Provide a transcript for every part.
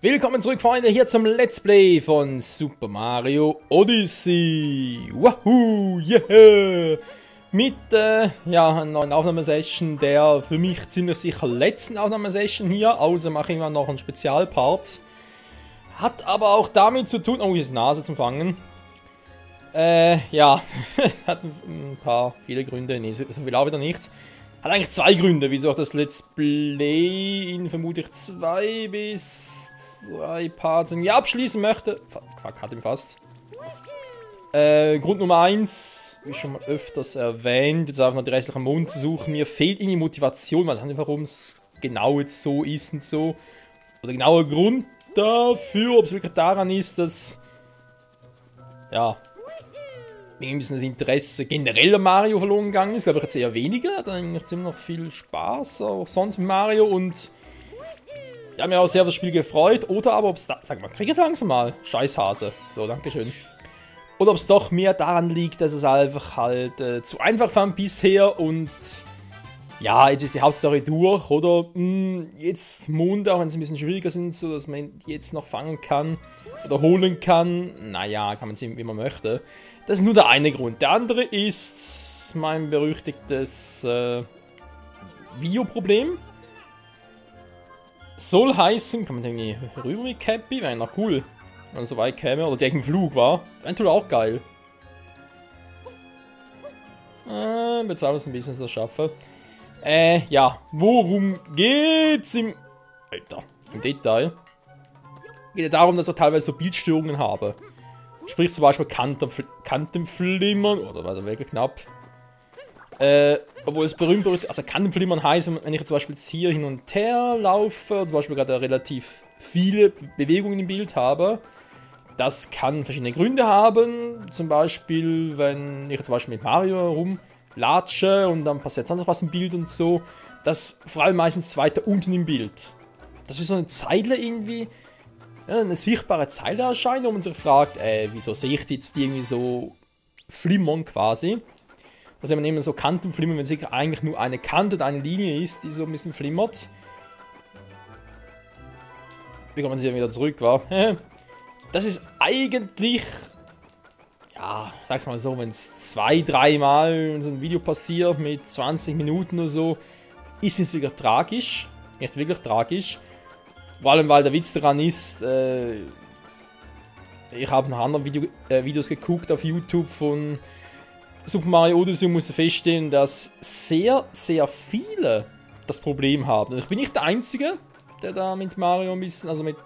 Willkommen zurück, Freunde, hier zum Let's Play von Super Mario Odyssey. Wahoo, yeah! Mit einer neuen Aufnahmesession, der für mich ziemlich sicher letzten Aufnahmesession hier, außer mache ich mal noch einen Spezialpart. Hat aber auch damit zu tun, oh, hier ist Nase zum Fangen. Ja, hat ein paar, viele Gründe, nee, so viel auch wieder nicht. Hat eigentlich zwei Gründe, wieso ich das Let's Play in vermutlich 2 bis 3 Parts im Jahr abschließen möchte. Fuck, hat ihn fast. Grund Nummer 1, wie schon mal öfters erwähnt, jetzt einfach noch die restlichen Monate zu suchen. Mir fehlt irgendwie Motivation, weiß nicht, warum es genau jetzt so ist und so. Oder genauer Grund dafür, ob es wirklich daran ist, dass ja, ein bisschen das Interesse generell an Mario verloren gegangen ist, glaube ich jetzt eher weniger, hat eigentlich ziemlich noch viel Spaß, auch sonst mit Mario und ich habe mich auch sehr auf das Spiel gefreut, oder aber ob es da, sag mal, kriege ich langsam mal, Scheißhase, so, dankeschön. Oder ob es doch mehr daran liegt, dass es einfach halt zu einfach fand bisher und ja, jetzt ist die Hauptstory durch, oder jetzt Monde, auch wenn es ein bisschen schwieriger sind, so dass man die jetzt noch fangen kann oder holen kann, naja, kann man sehen, wie man möchte. Das ist nur der eine Grund. Der andere ist mein berüchtigtes Videoproblem. Soll heißen, kann man irgendwie rüber mit Cappy? Wäre noch cool, wenn man so weit käme. Oder direkt im Flug war. Eventuell auch geil. Bezahlen wir es ein bisschen, dass ich das schaffe. Ja, worum geht's im Detail? Geht ja darum, dass ich teilweise so Bildstörungen habe. Sprich zum Beispiel Kantenflimmern, oder war der wirklich knapp. Obwohl es berühmt, also Kantenflimmern heißt, wenn ich zum Beispiel jetzt hier hin und her laufe, und zum Beispiel gerade relativ viele Bewegungen im Bild habe, das kann verschiedene Gründe haben. Zum Beispiel, wenn ich zum Beispiel mit Mario rumlatsche und dann passiert sonst was im Bild und so, das vor allem meistens weiter unten im Bild. Das ist wie so eine Zeile irgendwie. Ja, eine sichtbare Zeile erscheint, wo man sich fragt, wieso sehe ich jetzt die irgendwie so flimmern quasi. Also wenn man immer so Kanten flimmern, wenn es eigentlich nur eine Kante oder eine Linie ist, die so ein bisschen flimmert. Wie kommt man sie wieder zurück, war? Das ist eigentlich, ja, sag's mal so, wenn es 2-3 Mal in so einem Video passiert mit 20 Minuten oder so, ist es wirklich tragisch. Nicht wirklich tragisch. Vor allem, weil der Witz daran ist, ich habe nach anderen Videos geguckt auf YouTube von Super Mario Odyssey und musste feststellen, dass sehr, sehr viele das Problem haben. Und ich bin nicht der Einzige, der da mit Mario ein bisschen, also mit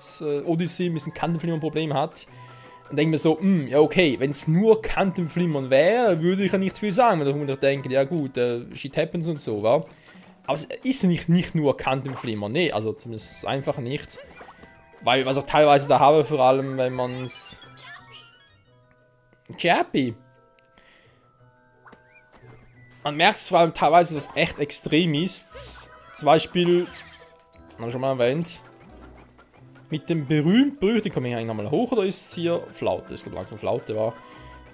Odyssey ein bisschen Kantenflimmern-Problem hat. Und denke mir so, ja okay, wenn es nur Kantenflimmern wäre, würde ich ja nicht viel sagen. Weil ich denke, ja gut, shit happens und so, wa? Aber es ist nicht nur Kantenflimmern, nee, also zumindest einfach nicht. Weil, was ich teilweise da habe, vor allem wenn man es... Chappy. Man merkt es vor allem teilweise, was echt extrem ist. Zum Beispiel, habe ich schon mal erwähnt, mit dem berühmt-berüchtigten, komme ich eigentlich nochmal hoch oder ist es hier Flaute? Ich glaube langsam Flaute war.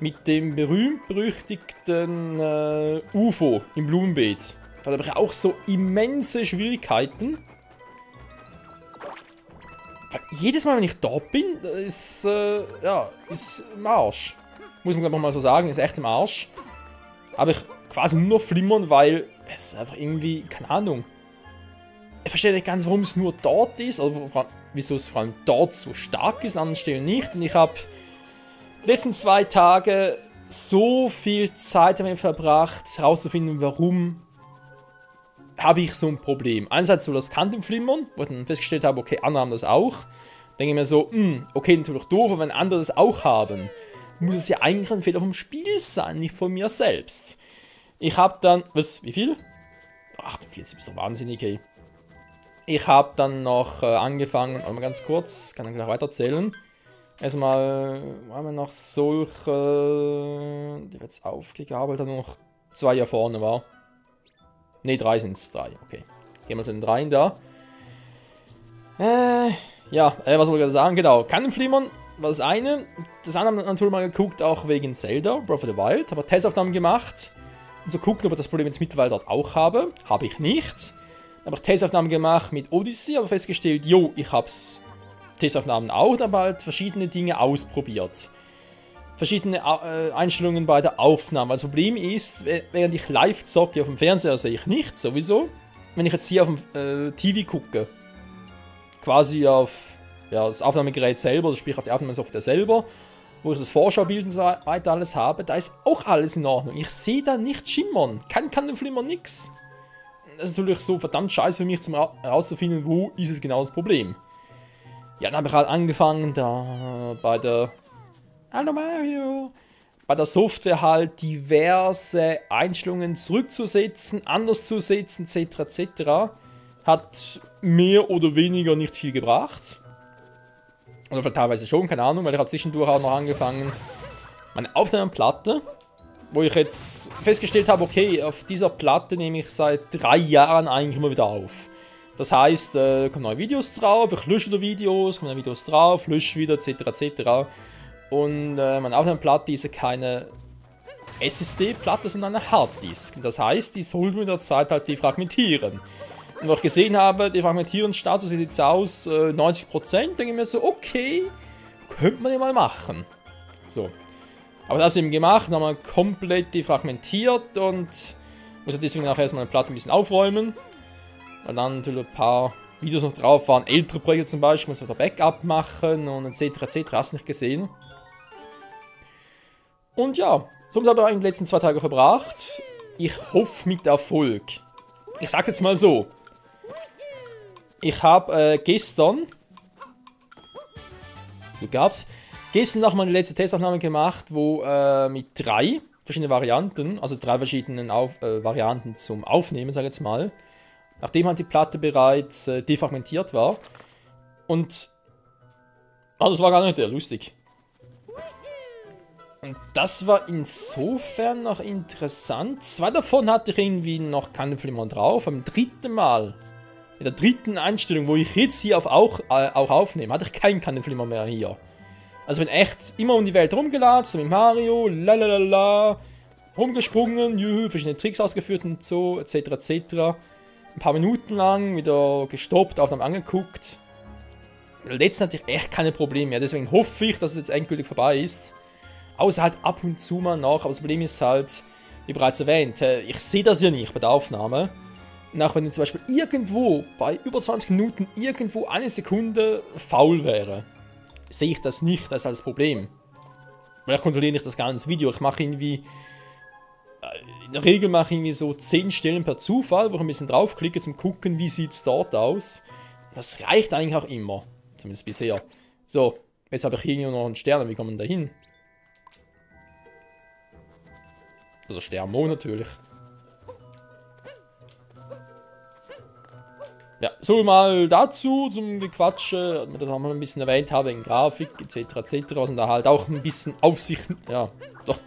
Mit dem berühmt-berüchtigten UFO im Blumenbeet. Da habe ich auch so immense Schwierigkeiten. Weil jedes Mal, wenn ich dort bin, ist, ja, ist im Arsch. Muss man glaube ich mal so sagen, ist echt im Arsch. Habe ich quasi nur noch flimmern, weil es einfach irgendwie, keine Ahnung. Ich verstehe nicht ganz, warum es nur dort ist, oder wieso es vor allem dort so stark ist, an anderen Stellen nicht. Und ich habe die letzten 2 Tage so viel Zeit damit verbracht, herauszufinden, warum habe ich so ein Problem. Einerseits so das Kantenflimmern, wo ich dann festgestellt habe, okay, andere haben das auch. Denke ich mir so, okay, natürlich doof, aber wenn andere das auch haben, muss es ja eigentlich ein Fehler vom Spiel sein, nicht von mir selbst. Ich habe dann, wie viel? 48 ist doch wahnsinnig, ey. Ich habe dann noch angefangen, warte mal ganz kurz, kann dann gleich weiter erzählen. Erstmal haben wir noch solche, die wird jetzt aufgegabelt, dann noch 2 hier vorne war. Ne, 3 sind es, 3, okay. Gehen wir zu den 3 da. Ja, was wollte ich gerade sagen? Genau, Kantenflimmern war das eine. Das andere haben wir natürlich mal geguckt, auch wegen Zelda, Breath of the Wild. Habe Testaufnahmen gemacht, um zu gucken, ob ich das Problem jetzt mittlerweile dort auch habe. Habe ich nicht. Dann habe ich Testaufnahmen gemacht mit Odyssey, aber festgestellt, jo, ich hab's Testaufnahmen auch, aber halt verschiedene Dinge ausprobiert. Verschiedene Einstellungen bei der Aufnahme. Das Problem ist, während ich live zocke auf dem Fernseher, sehe ich nichts, sowieso. Wenn ich jetzt hier auf dem TV gucke, quasi auf das Aufnahmegerät selber, also sprich auf die Aufnahmesoftware selber, wo ich das Vorschaubild und so weiter alles habe, da ist auch alles in Ordnung. Ich sehe da nicht schimmern, kann den Flimmer nix. Das ist natürlich so verdammt scheiße für mich, herauszufinden, wo ist es genau das Problem. Ja, dann habe ich halt angefangen, da bei der... Hallo Mario! Bei der Software halt diverse Einstellungen zurückzusetzen, anders zu setzen, etc. etc. Hat mehr oder weniger nicht viel gebracht. Oder vielleicht teilweise schon, keine Ahnung, weil ich habe zwischendurch auch noch angefangen, meine Aufnahmeplatte, wo ich jetzt festgestellt habe, okay, auf dieser Platte nehme ich seit 3 Jahren eigentlich immer wieder auf. Das heißt, kommen neue Videos drauf, ich lösche wieder Videos, kommen neue Videos drauf, lösche wieder, etc. etc. Und meine Aufnahmeplatte ist ja keine SSD-Platte, sondern eine Harddisk. Das heißt, die sollte mit der Zeit halt defragmentieren. Und was ich gesehen habe, Defragmentierungsstatus, wie sieht es aus? 90%, denke ich mir so, okay, könnte man ja mal machen. So. Aber das eben gemacht, haben wir komplett defragmentiert und muss deswegen auch erstmal eine Platte ein bisschen aufräumen. Weil dann natürlich ein paar Videos noch drauf waren, ältere Projekte zum Beispiel, muss man da Backup machen und etc. etc. Hast du nicht gesehen. Und ja, somit habe ich eigentlich die letzten 2 Tage verbracht. Ich hoffe mit Erfolg. Ich sag jetzt mal so. Ich habe gestern noch mal eine letzte Testaufnahme gemacht, wo mit 3 verschiedenen Varianten, also 3 verschiedenen Varianten zum Aufnehmen, sage ich jetzt mal, nachdem halt die Platte bereits defragmentiert war. Und das war gar nicht lustig. Und das war insofern noch interessant. 2 davon hatte ich irgendwie noch keine Flimmer drauf. Am 3. Mal, in der 3. Einstellung, wo ich jetzt hier auch aufnehme, hatte ich keinen Kantenflimmer mehr hier. Also bin echt immer um die Welt rumgelatscht, so wie Mario, lalalala, rumgesprungen, juhu, verschiedene Tricks ausgeführt und so, etc. etc. Ein paar Minuten lang wieder gestoppt, Aufnahmen angeguckt. Letztens hatte ich echt keine Probleme mehr, deswegen hoffe ich, dass es jetzt endgültig vorbei ist. Außer halt ab und zu mal noch, aber das Problem ist halt, wie bereits erwähnt, ich sehe das ja nicht bei der Aufnahme. Und auch wenn ich zum Beispiel irgendwo, bei über 20 Minuten, irgendwo 1 Sekunde faul wäre, sehe ich das nicht, das ist halt das Problem. Weil ich kontrolliere nicht das ganze Video, ich mache irgendwie, in der Regel mache ich irgendwie so 10 Stellen per Zufall, wo ich ein bisschen draufklicke, zum gucken, wie sieht es dort aus. Das reicht eigentlich auch immer, zumindest bisher. So, jetzt habe ich hier noch einen Stern, wie kommen wir da hin? Also Sternmo natürlich. Ja, so mal dazu, zum Gequatsche, das haben wir ein bisschen erwähnt habe, in Grafik, etc. etc. Was man da halt auch ein bisschen auf sich, ja, doch,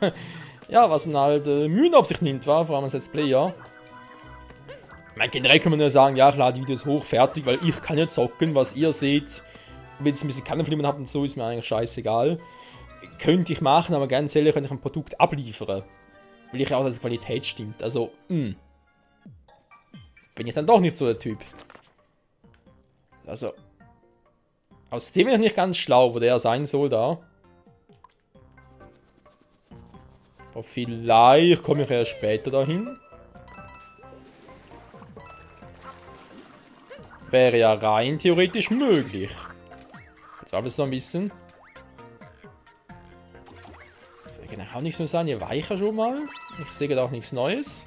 ja, was man halt Mühen auf sich nimmt, war, vor allem als Let's Player. Ich meine, generell kann man ja sagen, ja, ich lade Videos hoch, fertig, weil ich kann ja zocken, was ihr seht. Wenn ihr jetzt ein bisschen Kantenflimmern habt und so, ist mir eigentlich scheißegal. Könnte ich machen, aber ganz ehrlich, wenn ich ein Produkt abliefere, will ich auch, dass die Qualität stimmt. Also, bin ich dann doch nicht so der Typ. Also, aus dem bin ich nicht ganz schlau, wo der sein soll da. Aber vielleicht komme ich erst später dahin. Wäre ja rein theoretisch möglich. Jetzt alles so ein bisschen. Kann auch nicht so sein, ihr weicher schon mal. Ich sehe gerade auch nichts Neues.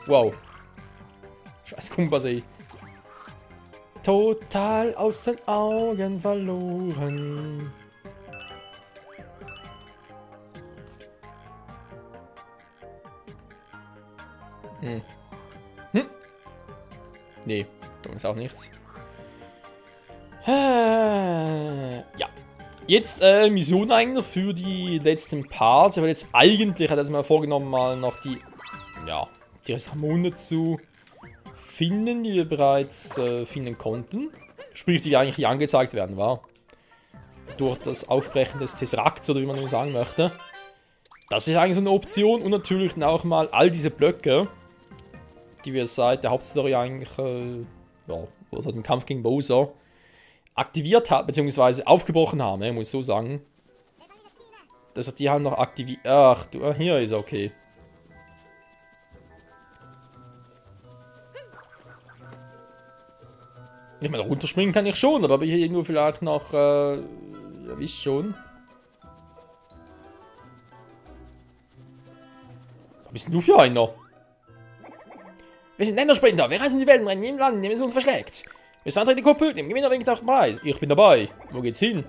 Wow. Scheiß Kompass, ey. Total aus den Augen verloren. Nee, da ist auch nichts. Ja. Jetzt Mission eigentlich für die letzten Parts. Ich habe jetzt eigentlich, hat er mal vorgenommen, mal noch die Restaurante zu finden, die wir bereits finden konnten. Sprich, die eigentlich hier angezeigt werden, war. Durch das Aufbrechen des Tesseracts, oder wie man sagen möchte. Das ist eigentlich so eine Option. Und natürlich auch mal all diese Blöcke, die wir seit der Hauptstory eigentlich, seit dem Kampf gegen Bowser, aktiviert hat, beziehungsweise aufgebrochen haben, ne, muss ich so sagen. Das hat die haben noch aktiviert. Ach, du, hier ist okay. Ich meine, runterspringen kann ich schon, aber hier irgendwo vielleicht noch, ja, wisst schon. Was bist denn du für einer? Wir sind Ländersprinter, wir reisen die Welt in jedem Land, in dem es uns verschlägt. Wir sind die Kuppel, dem Gewinner winkt auch Preis. Ich bin dabei. Wo geht's hin?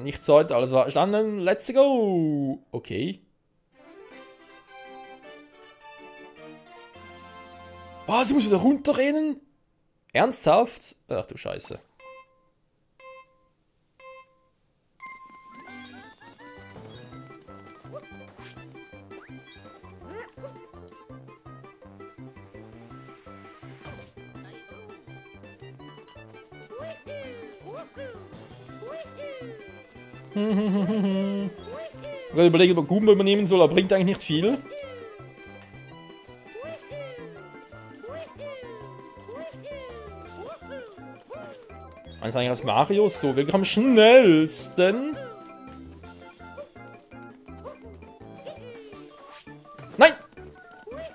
Nicht Zeit, alles verstanden. Let's go. Okay. Was, ich muss wieder runterrennen? Ernsthaft? Ach du Scheiße. Ich habe überlegt, ob er Goomba übernehmen soll, aber bringt eigentlich nicht viel. Eigentlich als Mario so wirklich am schnellsten. Nein!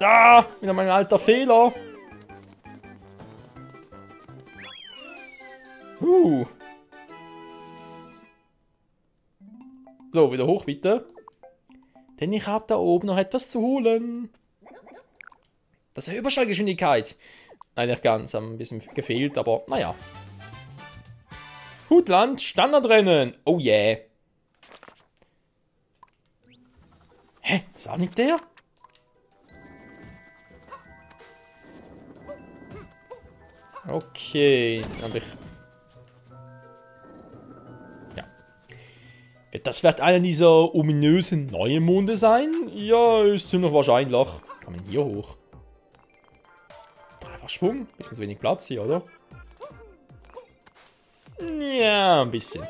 Ah, wieder mein alter Fehler. So, wieder hoch bitte. Denn ich habe da oben noch etwas zu holen. Das ist Überschallgeschwindigkeit. Nein, nicht ganz. Haben ein bisschen gefehlt, aber naja. Hutland, Standardrennen. Oh yeah. Hä? Ist auch nicht der? Okay, dann habe ich... Ja. Wird das vielleicht einer dieser ominösen neuen Monde sein? Ja, ist ziemlich wahrscheinlich. Kann man hier hoch? Dreifachsprung? Bisschen zu wenig Platz hier, oder? Ja, ein bisschen.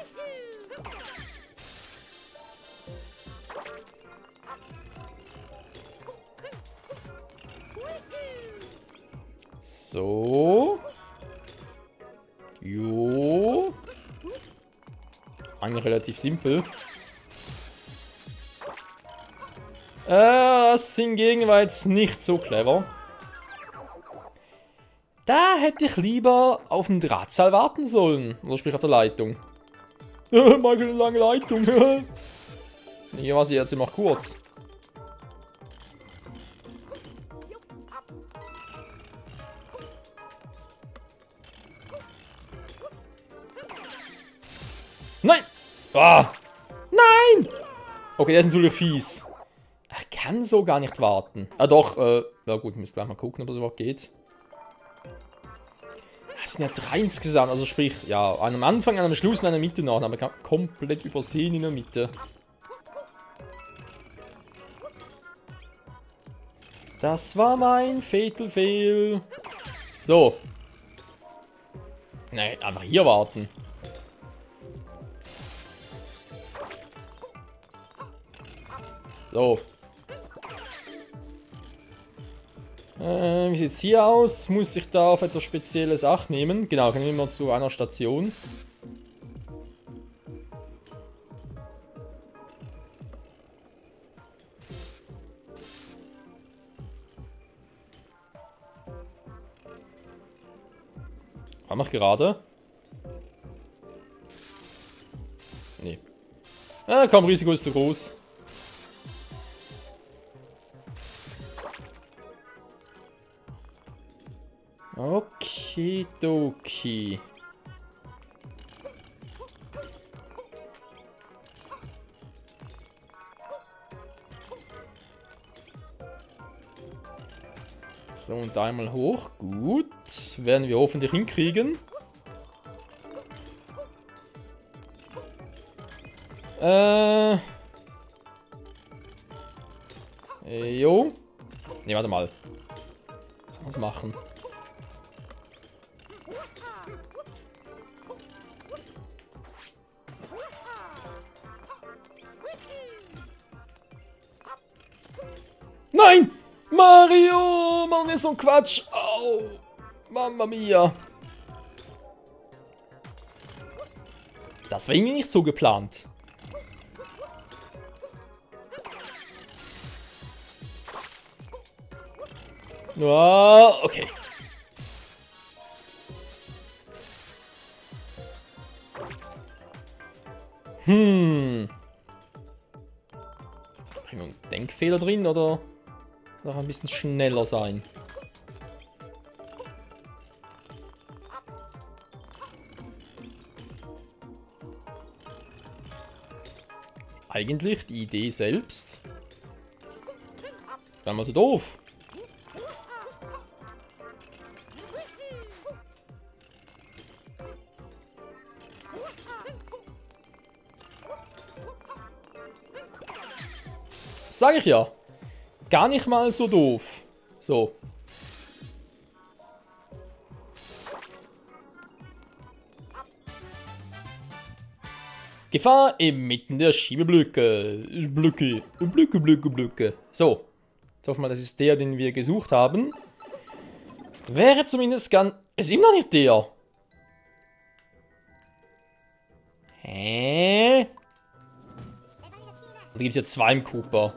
So. Jo. Eigentlich relativ simpel. Das hingegen war jetzt nicht so clever. Da hätte ich lieber auf dem Drahtseil warten sollen. Oder sprich auf der Leitung. Mal eine lange Leitung. Hier war sie jetzt immer kurz. Nein! Ah! Nein! Okay, der ist natürlich fies. Ich kann so gar nicht warten. Ah doch, ja gut, ich muss gleich mal gucken, ob das überhaupt geht. Es sind ja 3 insgesamt, also sprich, ja, an einem Anfang, an einem Schluss und an der Mitte noch, aber komplett übersehen in der Mitte. Das war mein Fatal Fail. So. Nein, einfach hier warten. So. Wie sieht es hier aus? Muss ich da auf etwas Spezielles Acht nehmen? Genau, können wir mal zu einer Station. Kann ich gerade? Nee. Komm, Risiko ist zu groß. Okidoki. So, und einmal hoch. Gut. Werden wir hoffentlich hinkriegen. Jo. Ne, warte mal. Was soll man machen? Nein! Mario! Mann, ist so ein Quatsch! Au! Mamma mia. Das war irgendwie nicht so geplant. Oh, okay. Ein Denkfehler drin oder noch ein bisschen schneller sein? Eigentlich die Idee selbst. Ist gar nicht mal so doof. Sag ich ja. Gar nicht mal so doof. So. Gefahr inmitten der Schiebeblöcke. Blöcke. So. Jetzt hoffen wir, das ist der, den wir gesucht haben. Wäre zumindest ganz... Ist immer noch nicht der. Hä? Oder gibt es jetzt zwei im Cooper?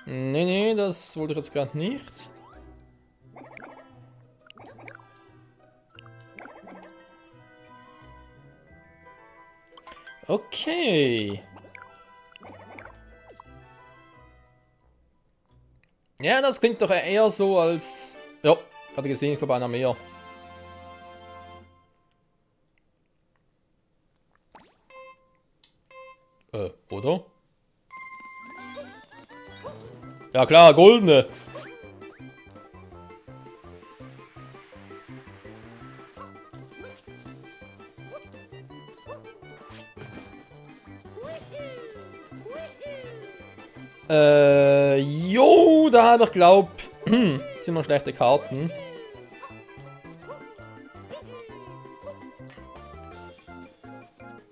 Nee, das wollte ich jetzt gerade nicht. Okay. Ja, das klingt doch eher so als... Ja, hatte gesehen, ich glaube einer mehr. Oder? Ja klar, goldene. Jo, da habe ich glaubt, ziemlich schlechte Karten.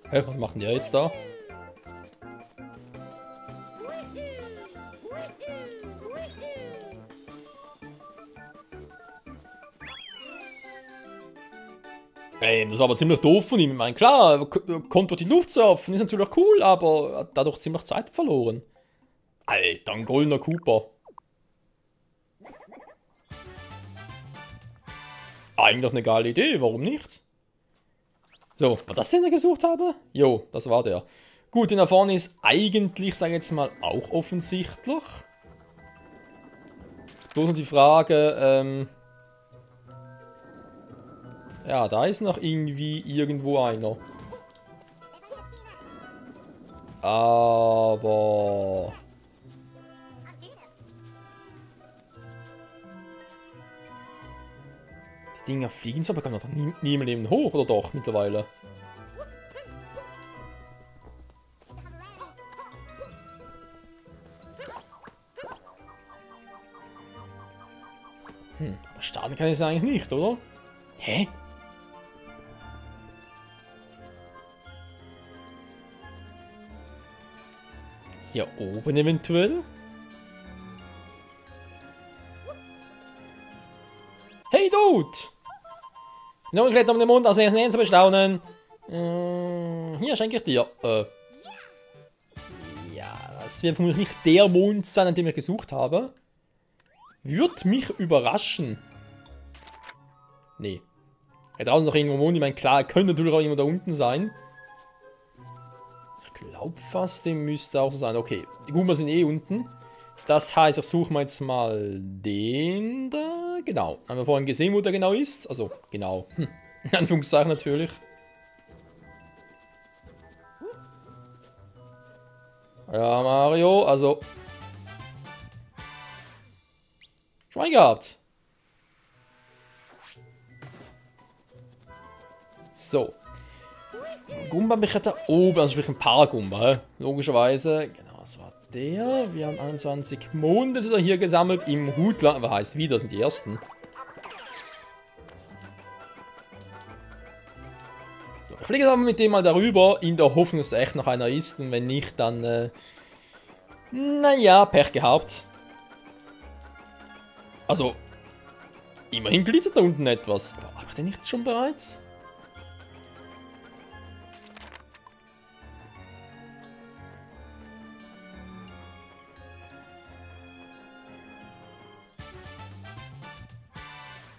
Hä, was macht denn der jetzt da? Ey, das war aber ziemlich doof von ihm. Ich meine, klar, konnte durch die Luft surfen, ist natürlich cool, aber hat dadurch ziemlich Zeit verloren. Alter, ein goldener Cooper. Eigentlich eine geile Idee, warum nicht? So, war das den ich gesucht habe? Jo, das war der. Gut, den da vorne ist eigentlich, sage ich jetzt mal, auch offensichtlich. Ist bloß noch die Frage, ja, da ist noch irgendwie irgendwo einer. Aber... Die Dinger fliegen so, aber kann man doch nie im Leben hoch, oder doch, mittlerweile? Starten kann ich es eigentlich nicht, oder? Hä? Hier oben eventuell? Hey Dude! Nun klettert um den Mund, als nächstes zu bestaunen. Hier schenke ich dir. Ja, das wird vermutlich nicht der Mond sein, an dem ich gesucht habe. Würde mich überraschen. Nee. Da draußen noch irgendwo Mond. Ich meine, klar, könnte natürlich auch irgendwo da unten sein. Ich glaube fast, dem müsste auch so sein. Okay, die Gummer sind eh unten. Das heißt, ich suche mir jetzt mal den da. Genau. Haben wir vorhin gesehen, wo der genau ist? Also, genau. In Anführungszeichen natürlich. Ja, Mario, also... Schwein gehabt. So. Gumba mich da oben, also sprich ein paar Gumba, logischerweise. Genau, das war der. Wir haben 21 Monde wieder hier gesammelt im Hutland. Was heißt wieder? Das sind die ersten. So, ich fliege aber mit dem mal darüber, in der Hoffnung, dass echt noch einer ist. Und wenn nicht, dann. Naja, Pech gehabt. Also, immerhin glitzert da unten etwas. Aber habe ich den nicht schon bereits?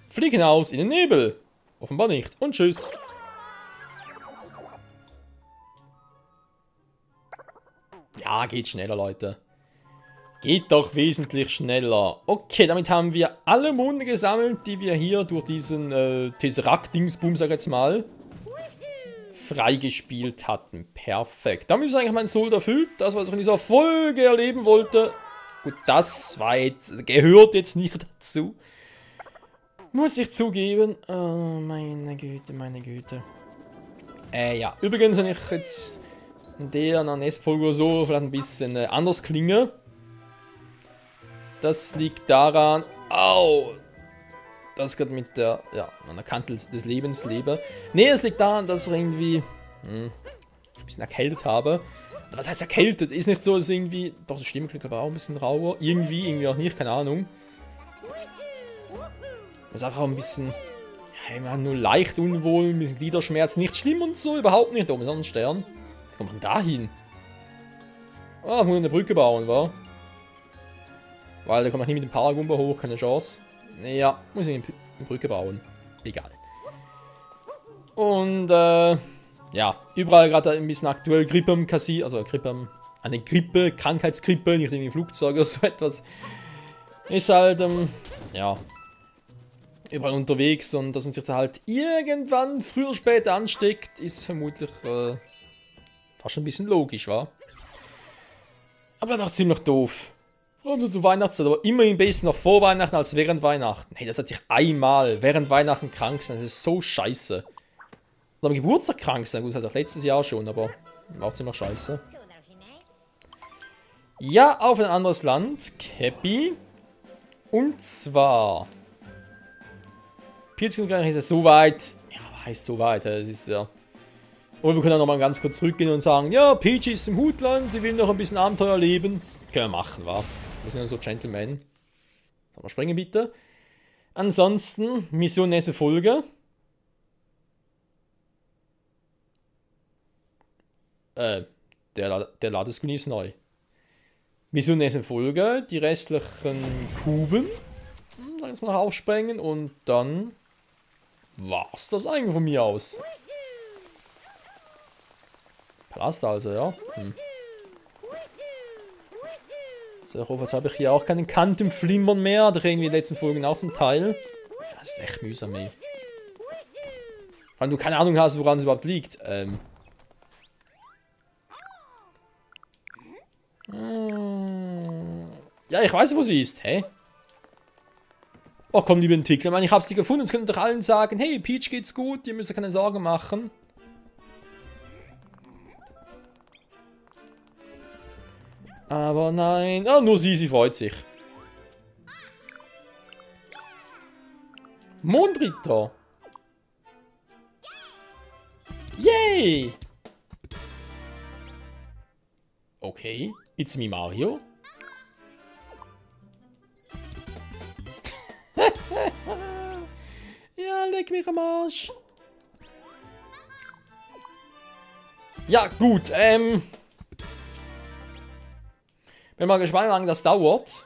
Flieg hinaus in den Nebel. Offenbar nicht. Und tschüss. Ja, geht schneller, Leute. Geht doch wesentlich schneller. Okay, damit haben wir alle Monde gesammelt, die wir hier durch diesen Tesseract-Dingsbum, sag ich jetzt mal, freigespielt hatten. Perfekt. Damit ist eigentlich mein Soul erfüllt. Das, was ich in dieser Folge erleben wollte. Gut, das war jetzt, gehört jetzt nicht dazu. Muss ich zugeben. Oh, meine Güte, meine Güte. Ja. Übrigens, wenn ich jetzt in der nächsten Folge oder so vielleicht ein bisschen anders klinge. Das liegt daran... Au! Das geht mit der... Ja, an der Kante des Lebens lebe. Nee, es liegt daran, dass ich irgendwie... ein bisschen erkältet habe. Was heißt erkältet? Ist nicht so, dass irgendwie... Doch, die Stimme klingt aber auch ein bisschen rauer. Irgendwie auch nicht, keine Ahnung. Das ist einfach ein bisschen... Ja, immer nur leicht unwohl, ein bisschen Gliederschmerz. Nicht schlimm und so, überhaupt nicht. Da oben ist noch ein Stern. Wie kommt man da hin? Ah, muss eine Brücke bauen, wa? Weil da kommt man nicht mit dem Paragumba hoch, keine Chance. Ja, muss ich eine Brücke bauen. Egal. Und, ja, überall gerade ein bisschen aktuell Grippe am Kassi, also Grippe, eine Grippe, Krankheitsgrippe, nicht irgendwie Flugzeug oder so etwas. Ist halt, ja, überall unterwegs und dass man sich da halt irgendwann früher oder später ansteckt, ist vermutlich fast ein bisschen logisch, wa? Aber doch ziemlich doof. Und so Weihnachtszeit, aber immerhin besser noch vor Weihnachten als während Weihnachten. Hey, das hat sich einmal während Weihnachten krank sein, das ist so scheiße. Oder am Geburtstag krank sein, gut, das hat auch letztes Jahr schon, aber war auch ziemlich scheiße. Ja, auf ein anderes Land, Cappy. Und zwar... Pilzkönigreich ist ja so weit, ja, heißt so weit, das ist ja... Und wir können auch nochmal ganz kurz zurückgehen und sagen, ja, Peach ist im Hutland, die will noch ein bisschen Abenteuer leben. Können wir machen, wa? Wir sind ja so Gentlemen. Sollen wir springen, bitte? Ansonsten, Mission nächste Folge. Der Ladescreen ist neu. Mission nächste Folge, die restlichen Kuben. Dann jetzt mal aufsprengen und dann war's das eigentlich von mir aus. Palast also, ja. So, ich hoffe, jetzt habe ich hier auch keinen Kantenflimmern mehr. Hatte ich irgendwie in den letzten Folgen auch zum Teil. Ja, das ist echt mühsam, ey. Weil du keine Ahnung hast, woran es überhaupt liegt. Ja, ich weiß, wo sie ist. Hä? Oh, komm, liebe Entwickler. Ich meine, ich habe sie gefunden. Jetzt könnt ihr doch allen sagen, hey, Peach geht's gut. Ihr müsst euch keine Sorgen machen. Aber nein. Ah, nur sie freut sich. Mondritter. Yay! Okay, it's me Mario. Ja, leck mich am Arsch. Ja, gut, bin mal gespannt, wie lange das dauert.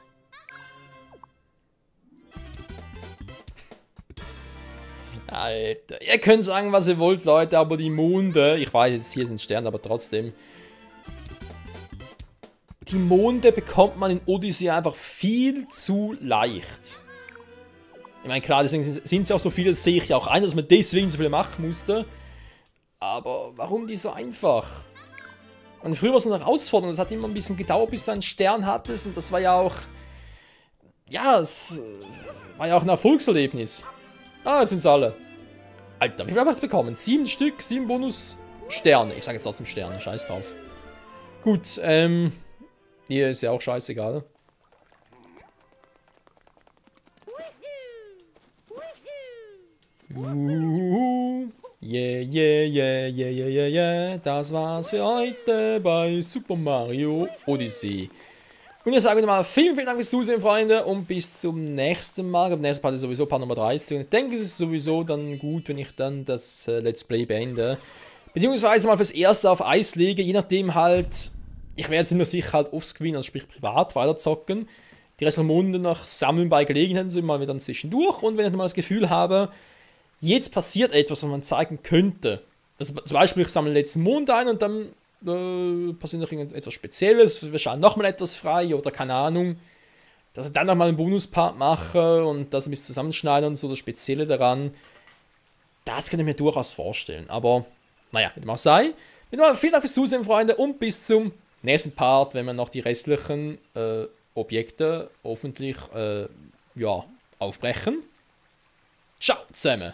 Alter, ihr könnt sagen, was ihr wollt, Leute, aber die Monde, ich weiß, jetzt hier sind Sterne, aber trotzdem. Die Monde bekommt man in Odyssey einfach viel zu leicht. Ich meine, klar, deswegen sind es auch so viele, das sehe ich ja auch ein, dass man deswegen so viele machen musste. Aber warum die so einfach? Und früher war es eine Herausforderung, das hat immer ein bisschen gedauert, bis du einen Stern hattest. Und das war ja auch... Ja, es war ja auch ein Erfolgserlebnis. Ah, jetzt sind es alle. Alter, wie viel habe ich jetzt bekommen? 7 Stück, 7 Bonus-Sterne. Ich sage jetzt trotzdem Sterne, scheiß drauf. Gut, hier ist ja auch scheißegal. Yeah, yeah, yeah, yeah, yeah, yeah, yeah. Das war's für heute bei Super Mario Odyssey. Und ich sage wieder mal vielen Dank fürs Zusehen, Freunde, und bis zum nächsten Mal. Am nächsten Part ist sowieso Part Nummer 30. Und ich denke, es ist sowieso dann gut, wenn ich dann das Let's Play beende. Beziehungsweise mal fürs Erste auf Eis lege, je nachdem halt. Ich werde ziemlich sicher halt offscreen, also sprich privat, weiterzocken. Die restlichen Monate noch sammeln bei Gelegenheiten, so immer wieder zwischendurch. Und wenn ich mal das Gefühl habe, jetzt passiert etwas, was man zeigen könnte. Also zum Beispiel, ich sammle letzten Monat ein und dann passiert noch irgendetwas Spezielles, wir schauen nochmal etwas frei oder keine Ahnung, dass ich dann nochmal einen Bonuspart mache und das ein bisschen zusammenschneiden und so, das Spezielle daran, das kann ich mir durchaus vorstellen. Aber, naja, wie dem auch sei. Vielen Dank fürs Zusehen, Freunde, und bis zum nächsten Part, wenn wir noch die restlichen Objekte hoffentlich ja, aufbrechen. Ciao zusammen!